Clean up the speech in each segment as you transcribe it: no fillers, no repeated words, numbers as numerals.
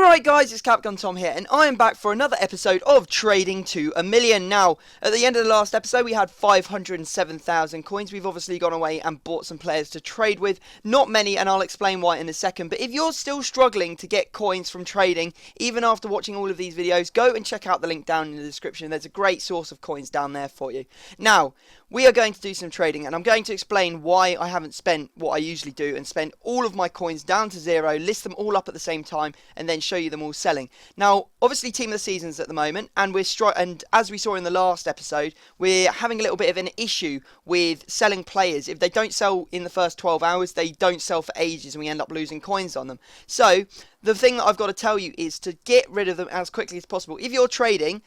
You're right, guys, it's CapgunTom here, and I am back for another episode of Trading to a Million. Now, at the end of the last episode, we had 507,000 coins. We've obviously gone away and bought some players to trade with. Not many, and I'll explain why in a second. But if you're still struggling to get coins from trading, even after watching all of these videos, go and check out the link down in the description. There's a great source of coins down there for you. Now, we are going to do some trading, and I'm going to explain why I haven't spent what I usually do and spend all of my coins down to zero, list them all up at the same time, and then show you them all selling. Now, obviously, team of the seasons at the moment, and and as we saw in the last episode, we're having a little bit of an issue with selling players. If they don't sell in the first 12 hours, they don't sell for ages, and we end up losing coins on them. So, the thing that I've got to tell you is to get rid of them as quickly as possible. If you're trading,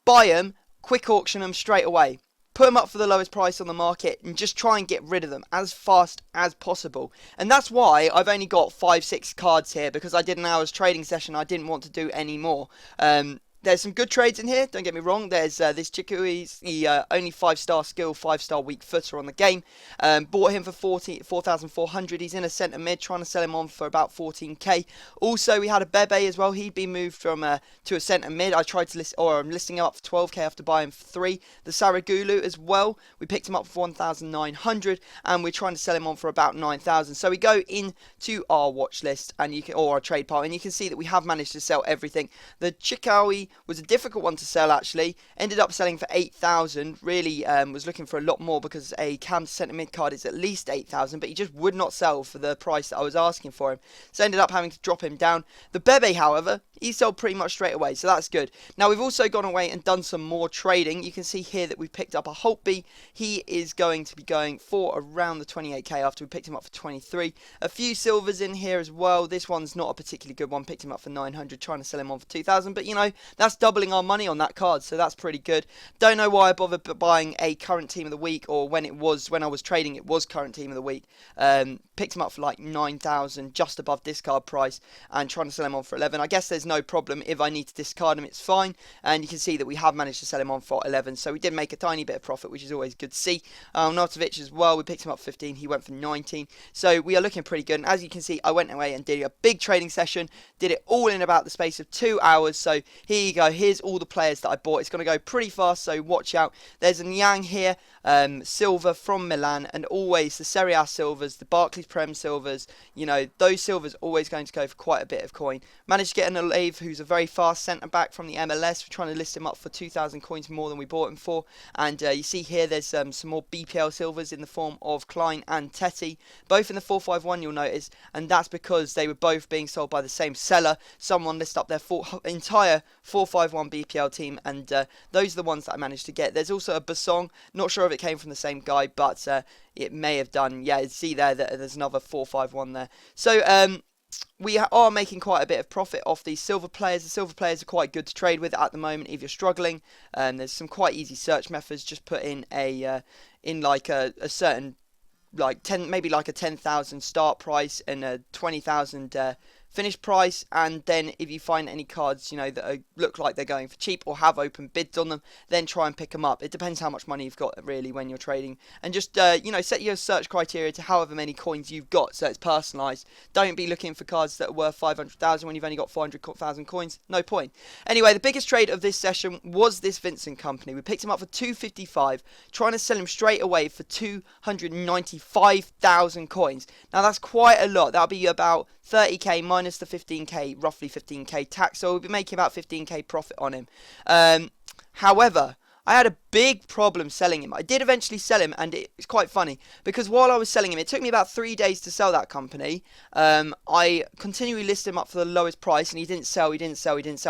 buy them, quick auction them straight away. Put them up for the lowest price on the market and just try and get rid of them as fast as possible. And that's why I've only got 5-6 cards here, because I did an hour's trading session. I didn't want to do any more. There's some good trades in here, don't get me wrong. There's this Chikui's the only 5-star skill, 5-star weak footer on the game. Bought him for 4,400. He's in a centre mid, trying to sell him on for about 14k. Also, we had a Bebe as well. He'd been moved from to a centre mid. I tried to list, or I'm listing him up for 12k after buying for 3. The Saragulu as well. We picked him up for 1,900, and we're trying to sell him on for about 9,000. So we go into our watch list, and you can, or our trade pile, and you can see that we have managed to sell everything. The Chikawi was a difficult one to sell, actually. Ended up selling for 8,000. Really was looking for a lot more, because a cam centre mid card is at least 8,000, but he just would not sell for the price that I was asking for him. So ended up having to drop him down. The Bebe, however, he sold pretty much straight away, so that's good. Now, we've also gone away and done some more trading. You can see here that we've picked up a Holtby. He is going to be going for around the 28k after we picked him up for 23. A few silvers in here as well. This one's not a particularly good one. Picked him up for 900, trying to sell him on for 2,000, but you know, that's doubling our money on that card, so that's pretty good. Don't know why I bothered buying a current team of the week, or when I was trading, it was current team of the week. Picked him up for like 9,000, just above discard price, and trying to sell him on for 11. I guess there's no problem. If I need to discard him, it's fine. And you can see that we have managed to sell him on for 11, so we did make a tiny bit of profit, which is always good to see. Nartovic as well, we picked him up for 15. He went for 19, so we are looking pretty good. And as you can see, I went away and did a big trading session, did it all in about the space of 2 hours. So here you go. Here's all the players that I bought. It's going to go pretty fast, so watch out. There's a Nyang here, silver from Milan, and always the Serie A silvers, the Barclays Prem silvers. You know, those silvers always going to go for quite a bit of coin. Managed to get an Olave, who's a very fast centre back from the MLS. We're trying to list him up for 2,000 coins more than we bought him for. And you see here, there's some more BPL silvers in the form of Klein and Tetty, both in the 451, you'll notice, and that's because they were both being sold by the same seller. Someone listed up their entire 451 BPL team, and those are the ones that I managed to get. There's also a Basong, not sure if it came from the same guy, but it may have done. Yeah, you see there that there's another 451 there. So we are making quite a bit of profit off these silver players. The silver players are quite good to trade with at the moment if you're struggling. There's some quite easy search methods. Just put in a certain, like 10, maybe like a 10,000 start price and a 20,000 finish price, and then if you find any cards, you know, that look like they're going for cheap or have open bids on them, then try and pick them up. It depends how much money you've got really when you're trading, and just you know, set your search criteria to however many coins you've got, so it's personalized. Don't be looking for cards that are worth 500,000 when you've only got 400,000 coins. No point. Anyway, the biggest trade of this session was this Vincent company. We picked him up for 255, trying to sell him straight away for 295,000 coins. Now that's quite a lot. That'll be about 30k minus the 15k, roughly 15k tax, so we'll be making about 15k profit on him. However, I had a big problem selling him. I did eventually sell him, and it's quite funny, because while I was selling him, it took me about 3 days to sell that company. I continually listed him up for the lowest price, and he didn't sell.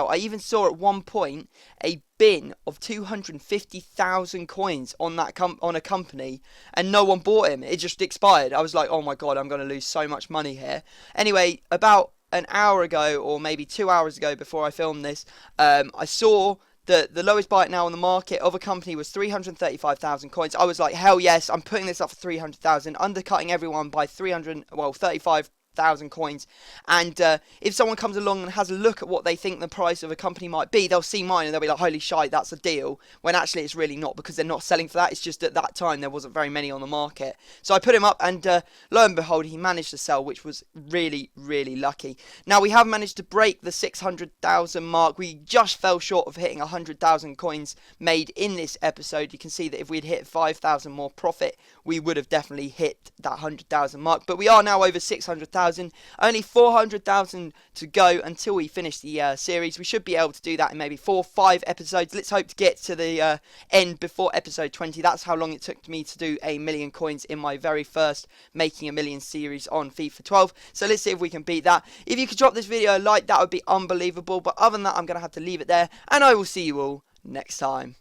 I even saw at one point a bin of 250,000 coins on that on a company, and no one bought him. It just expired. I was like, oh my god, I'm going to lose so much money here. Anyway, about an hour ago, or maybe 2 hours ago before I filmed this, I saw the lowest buy now on the market of a company was 335,000 coins. I was like, hell yes, I'm putting this up for 300,000, undercutting everyone by 35 600,000 coins. And if someone comes along and has a look at what they think the price of a company might be, they'll see mine and they'll be like, holy shite, that's a deal. When actually it's really not, because they're not selling for that. It's just at that time there wasn't very many on the market. So I put him up, and lo and behold, he managed to sell, which was really, really lucky. Now we have managed to break the 600,000 mark. We just fell short of hitting 100,000 coins made in this episode. You can see that if we'd hit 5,000 more profit, we would have definitely hit that 100,000 mark. But we are now over 600,000. Only 400,000 to go until we finish the series. We should be able to do that in maybe 4 or 5 episodes. Let's hope to get to the end before episode 20. That's how long it took me to do a million coins in my very first Making a Million series on FIFA 12. So let's see if we can beat that. If you could drop this video a like, that would be unbelievable. But other than that, I'm going to have to leave it there, and I will see you all next time.